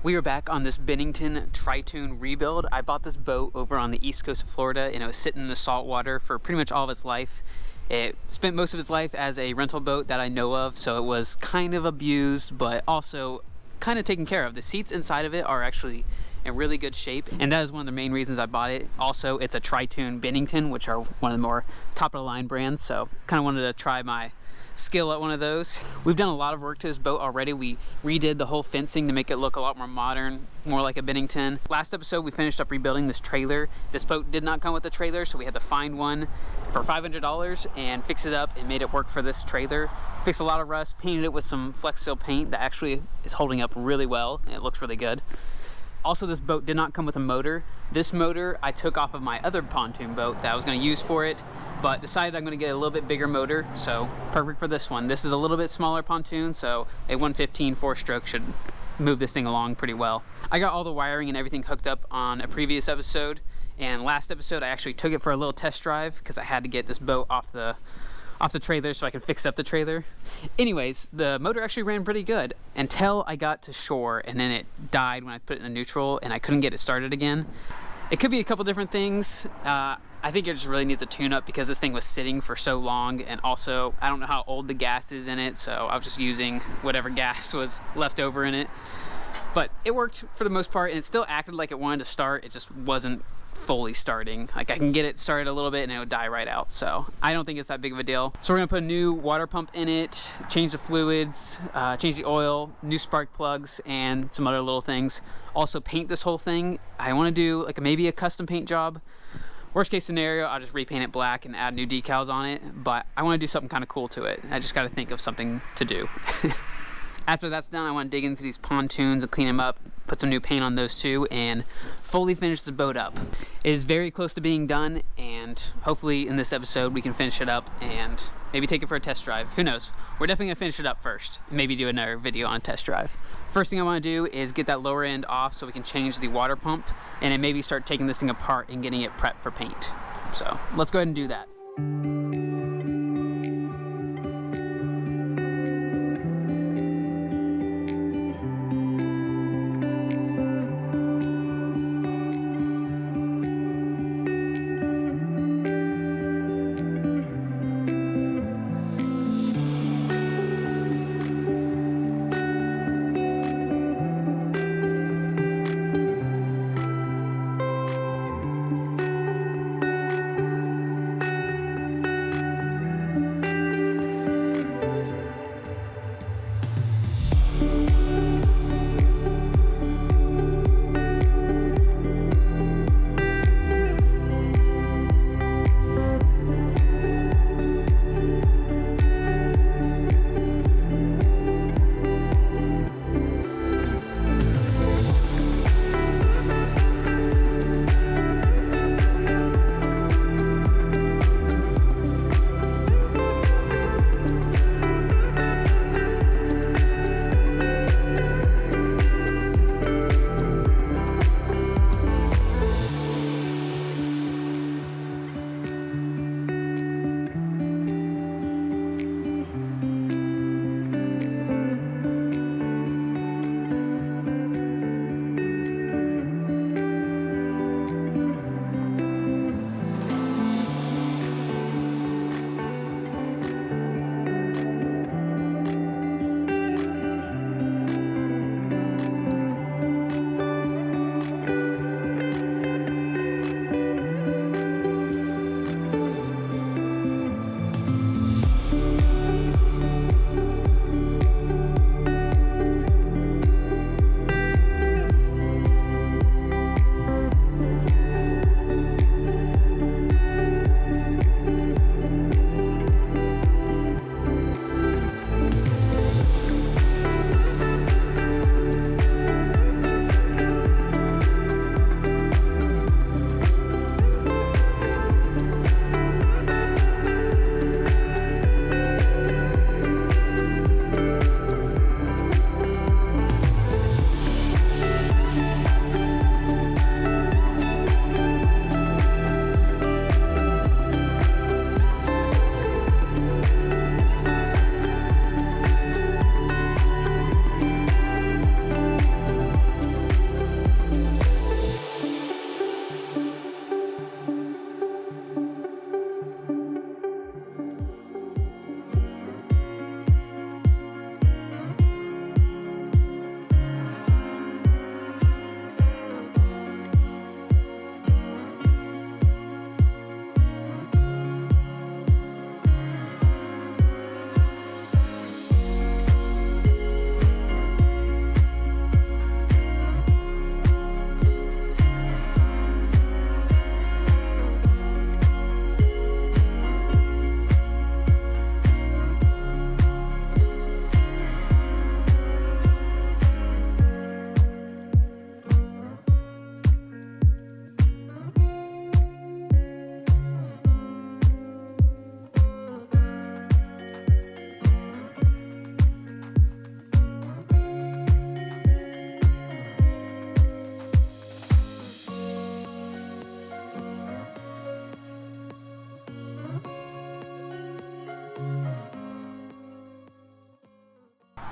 We are back on this Bennington Tritoon rebuild. I bought this boat over on the east coast of Florida, and it was sitting in the salt water for pretty much all of its life. It spent most of its life as a rental boat that I know of, so it was kind of abused, but also kind of taken care of. The seats inside of it are actually in really good shape, and that is one of the main reasons I bought it. Also, it's a Tritoon Bennington, which are one of the more top of the line brands, so kind of wanted to try my skill at one of those. We've done a lot of work to this boat already. We redid the whole fencing to make it look a lot more modern, more like a Bennington. Last episode we finished up rebuilding this trailer. This boat did not come with a trailer, so we had to find one for $500 and fix it up and made it work for this trailer. Fixed a lot of rust, painted it with some Flex Seal paint that actually is holding up really well, and it looks really good. Also, this boat did not come with a motor. This motor I took off of my other pontoon boat that I was going to use for it, but decided I'm going to get a little bit bigger motor, so perfect for this one. This is a little bit smaller pontoon, so a 115 4-stroke should move this thing along pretty well. I got all the wiring and everything hooked up on a previous episode, and last episode I actually took it for a little test drive because I had to get this boat off the trailer so I could fix up the trailer. Anyways, the motor actually ran pretty good until I got to shore, and then it died when I put it in neutral and I couldn't get it started again. It could be a couple different things. I think it just really needs a tune-up because this thing was sitting for so long, and also I don't know how old the gas is in it, so I was just using whatever gas was left over in it. But it worked for the most part, and it still acted like it wanted to start. It just wasn't fully starting. Like, I can get it started a little bit and it would die right out, so I don't think it's that big of a deal. So we're gonna put a new water pump in it, change the fluids, change the oil, new spark plugs, and some other little things. Also paint this whole thing. I want to do like maybe a custom paint job. Worst case scenario, I'll just repaint it black and add new decals on it, but I want to do something kind of cool to it. I just got to think of something to do. After that's done, I want to dig into these pontoons and clean them up, put some new paint on those too, and fully finish this boat up. It is very close to being done, and hopefully in this episode we can finish it up and maybe take it for a test drive. Who knows? We're definitely going to finish it up first, and maybe do another video on a test drive. First thing I want to do is get that lower end off so we can change the water pump, and then maybe start taking this thing apart and getting it prepped for paint. So let's go ahead and do that.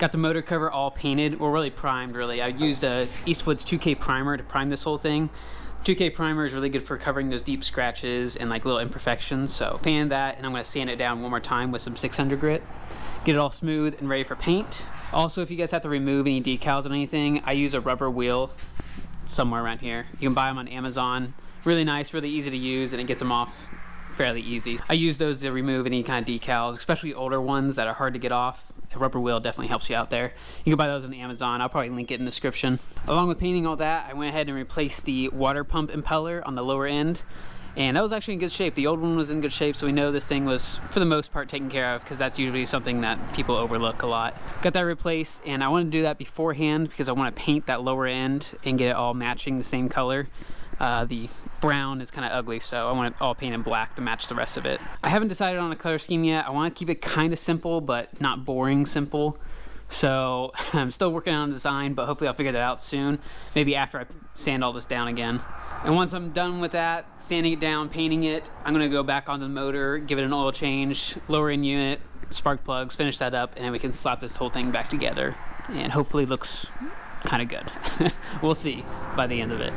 Got the motor cover all painted, or really primed really. I used a Eastwood's 2K primer to prime this whole thing. 2K primer is really good for covering those deep scratches and like little imperfections. So painted that, and I'm gonna sand it down one more time with some 600 grit. Get it all smooth and ready for paint. Also, if you guys have to remove any decals or anything, I use a rubber wheel somewhere around here. You can buy them on Amazon. Really nice, really easy to use, and it gets them off fairly easy. I use those to remove any kind of decals, especially older ones that are hard to get off. A rubber wheel definitely helps you out there. You can buy those on Amazon. I'll probably link it in the description. Along with painting all that, I went ahead and replaced the water pump impeller on the lower end. And that was actually in good shape. The old one was in good shape, so we know this thing was, for the most part, taken care of, because that's usually something that people overlook a lot. Got that replaced, and I want to do that beforehand because I want to paint that lower end and get it all matching the same color. The brown is kind of ugly, so I want it all painted black to match the rest of it. I haven't decided on a color scheme yet. I want to keep it kind of simple, but not boring simple. So I'm still working on the design, but hopefully I'll figure that out soon. Maybe after I sand all this down again. And once I'm done with that, sanding it down, painting it, I'm gonna go back onto the motor, give it an oil change, lower in unit, spark plugs, finish that up, and then we can slap this whole thing back together. And hopefully it looks kind of good. We'll see by the end of it.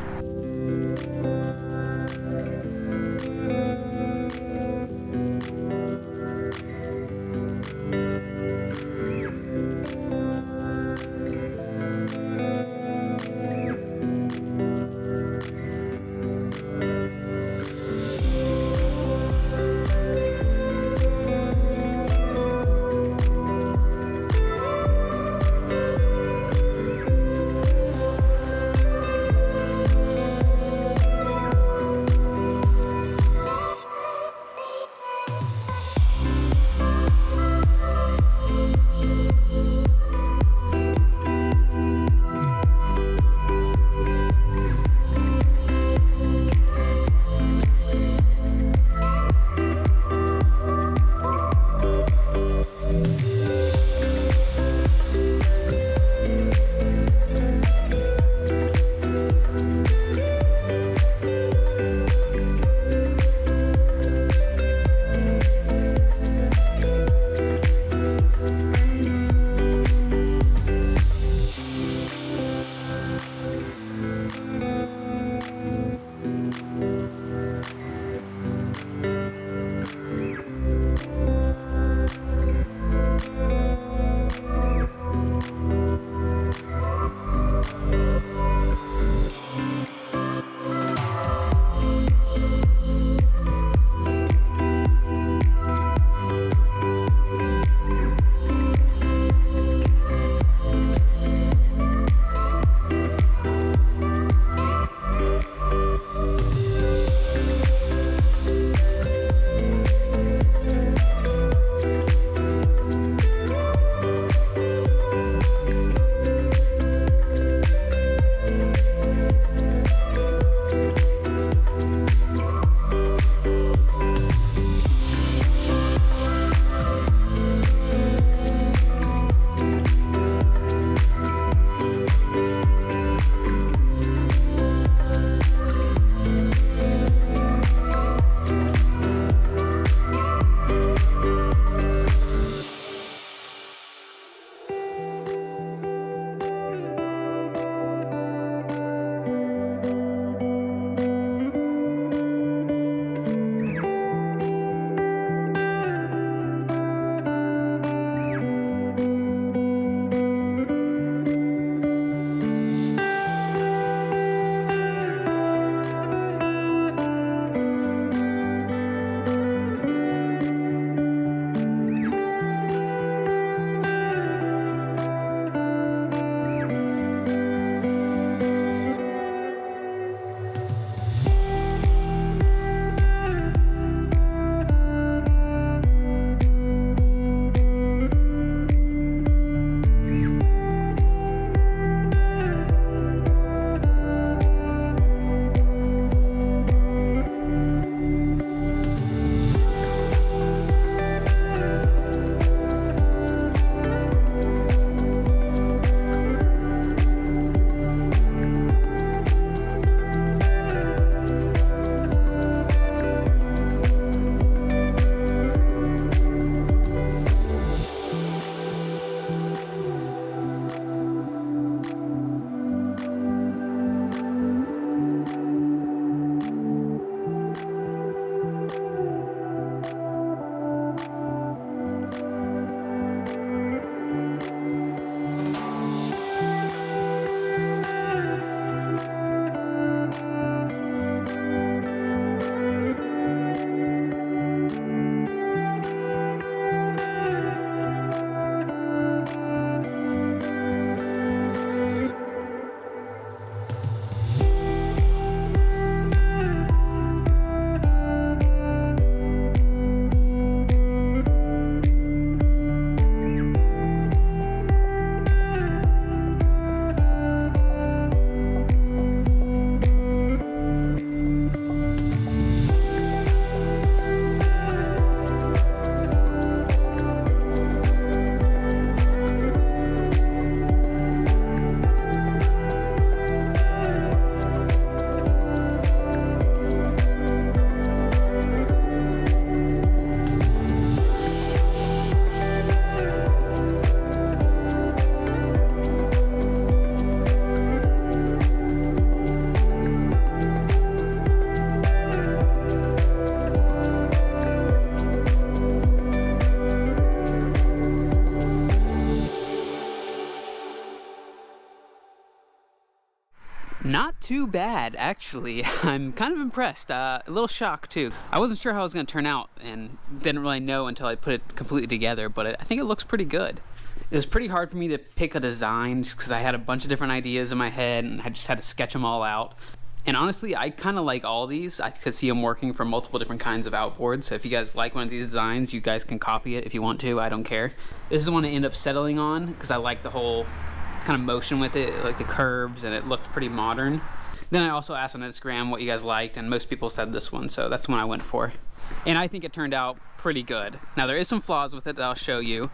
too bad, actually. I'm kind of impressed. A little shocked, too. I wasn't sure how it was going to turn out and didn't really know until I put it completely together, but I think it looks pretty good. It was pretty hard for me to pick a design just because I had a bunch of different ideas in my head and I just had to sketch them all out. And honestly, I kind of like all these. I could see them working for multiple different kinds of outboards. So if you guys like one of these designs, you guys can copy it if you want to. I don't care. This is the one I end up settling on because I like the whole kind of motion with it, like the curves, and it looked pretty modern. Then I also asked on Instagram what you guys liked, and most people said this one, so that's the one I went for. And I think it turned out pretty good. Now, there is some flaws with it that I'll show you.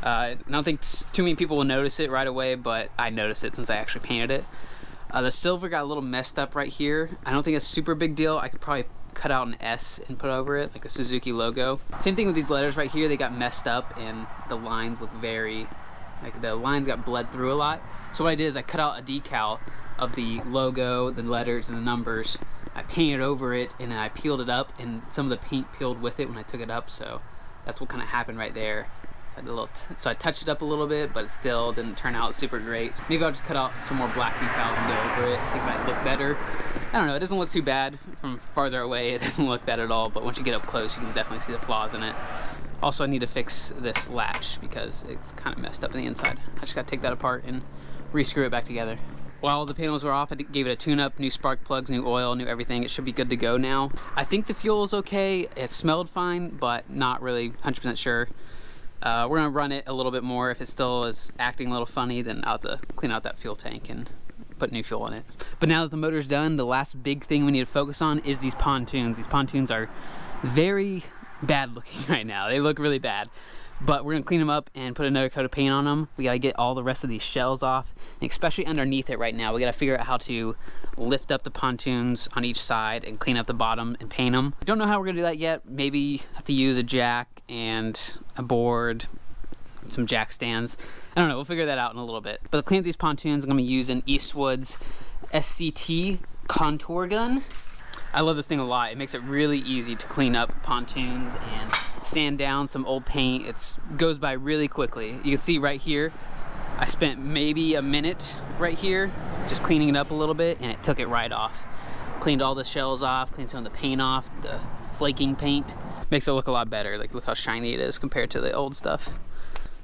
I don't think too many people will notice it right away, but I noticed it since I actually painted it. The silver got a little messed up right here. I don't think it's a super big deal. I could probably cut out an S and put over it, like the Suzuki logo. Same thing with these letters right here. They got messed up, and the lines look like the lines got bled through a lot. So what I did is I cut out a decal of the logo, the letters, and the numbers. I painted over it, and then I peeled it up, and some of the paint peeled with it when I took it up, so that's what kind of happened right there. So I touched it up a little bit, but it still didn't turn out super great. So maybe I'll just cut out some more black decals and go over it. I think it might look better. I don't know, it doesn't look too bad. From farther away, it doesn't look bad at all, but once you get up close, you can definitely see the flaws in it. Also, I need to fix this latch because it's kind of messed up on the inside. I just gotta take that apart and re-screw it back together. While the panels were off, I gave it a tune-up, new spark plugs, new oil, new everything. It should be good to go now. I think the fuel is okay. It smelled fine, but not really 100% sure. We're gonna run it a little bit more. If it still is acting a little funny, then I'll have to clean out that fuel tank and put new fuel in it. But now that the motor's done, the last big thing we need to focus on is these pontoons. These pontoons are very bad looking right now. They look really bad. But we're gonna clean them up and put another coat of paint on them. We gotta get all the rest of these shells off, and especially underneath it right now. We gotta figure out how to lift up the pontoons on each side and clean up the bottom and paint them. Don't know how we're gonna do that yet. Maybe have to use a jack and a board, some jack stands. I don't know, we'll figure that out in a little bit. But to clean up these pontoons, I'm gonna be using Eastwood's SCT contour gun. I love this thing a lot. It makes it really easy to clean up pontoons and sand down some old paint. It goes by really quickly. You can see right here, I spent maybe a minute right here just cleaning it up a little bit, and it took it right off. Cleaned all the shells off, cleaned some of the paint off, the flaking paint. Makes it look a lot better. Like, look how shiny it is compared to the old stuff.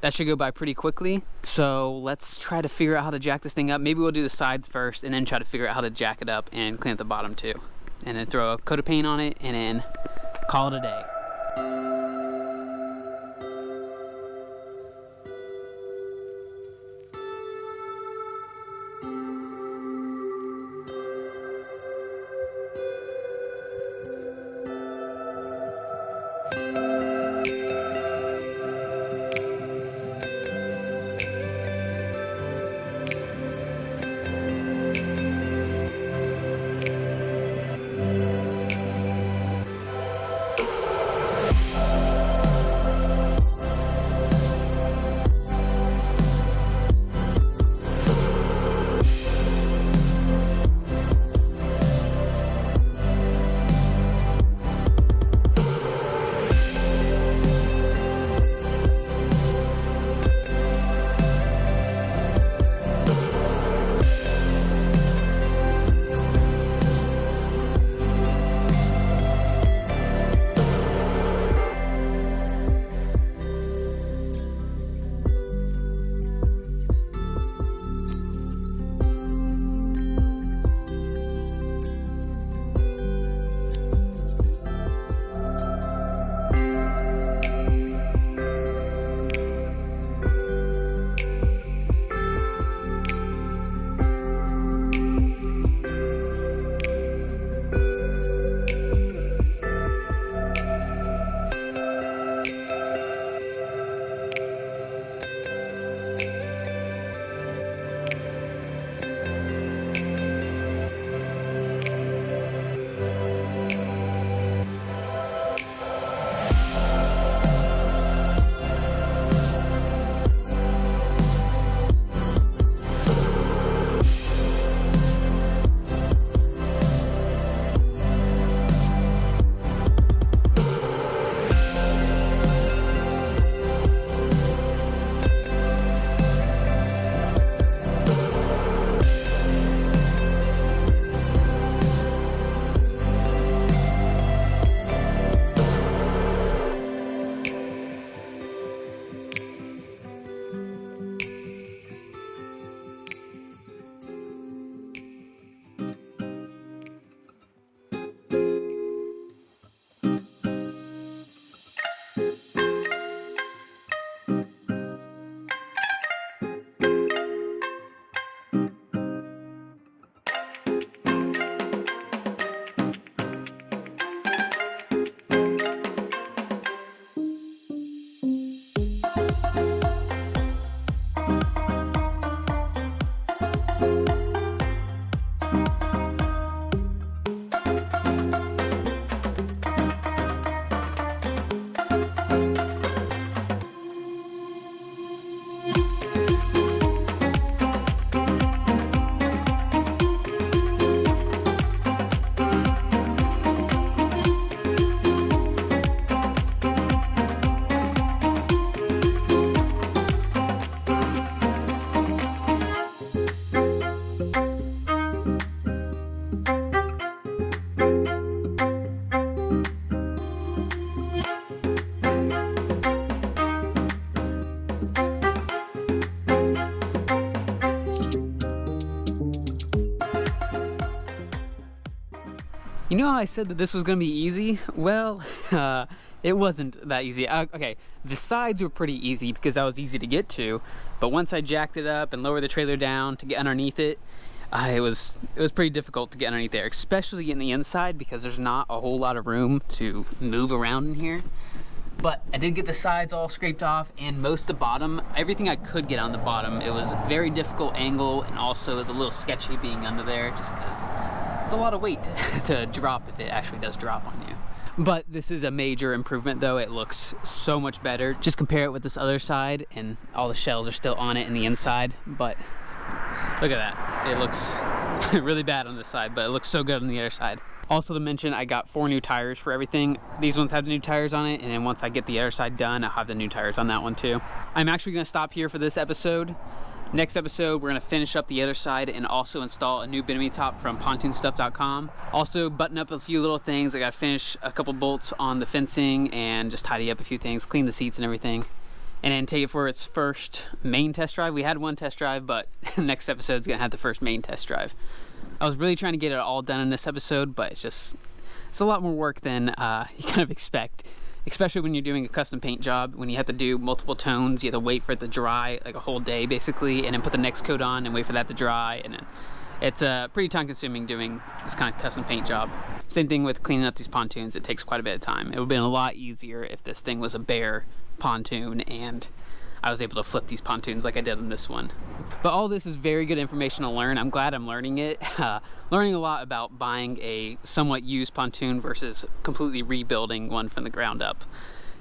That should go by pretty quickly. So let's try to figure out how to jack this thing up. Maybe we'll do the sides first and then try to figure out how to jack it up and clean up the bottom too. And then throw a coat of paint on it and then call it a day. You know how I said that this was gonna be easy? Well, it wasn't that easy. Okay, the sides were pretty easy because that was easy to get to, but once I jacked it up and lowered the trailer down to get underneath it, it was pretty difficult to get underneath there, especially in the inside because there's not a whole lot of room to move around in here. But I did get the sides all scraped off and most of the bottom, everything I could get on the bottom. It was a very difficult angle and also it was a little sketchy being under there just because it's a lot of weight to drop if it actually does drop on you. But this is a major improvement though. It looks so much better. Just compare it with this other side and all the shells are still on it in the inside, but look at that. It looks really bad on this side, but it looks so good on the other side. Also to mention, I got 4 new tires for everything. These ones have the new tires on it, and then once I get the other side done, I'll have the new tires on that one too. I'm actually gonna stop here for this episode. Next episode, we're gonna finish up the other side and also install a new bimini top from pontoonstuff.com. Also button up a few little things. I gotta finish a couple bolts on the fencing and just tidy up a few things, clean the seats and everything. And then take it for its first main test drive. We had one test drive, but next episode's gonna have the first main test drive. I was really trying to get it all done in this episode, but it's a lot more work than you kind of expect, especially when you're doing a custom paint job. When you have to do multiple tones, you have to wait for it to dry like a whole day basically, and then put the next coat on and wait for that to dry, and then it's pretty time consuming doing this kind of custom paint job. Same thing with cleaning up these pontoons. It takes quite a bit of time. It would have been a lot easier if this thing was a bare pontoon and I was able to flip these pontoons like I did on this one. But all this is very good information to learn. I'm glad I'm learning it. Learning a lot about buying a somewhat used pontoon versus completely rebuilding one from the ground up.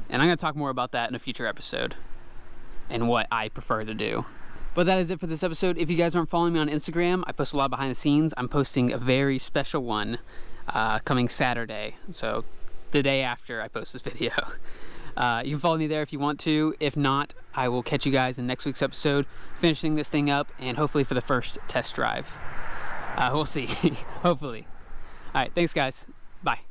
And I'm gonna talk more about that in a future episode and what I prefer to do. But that is it for this episode. If you guys aren't following me on Instagram, I post a lot behind the scenes. I'm posting a very special one coming Saturday. So the day after I post this video. You can follow me there if you want to. If not, I will catch you guys in next week's episode, finishing this thing up and hopefully for the first test drive. We'll see. Hopefully. All right, thanks guys. Bye.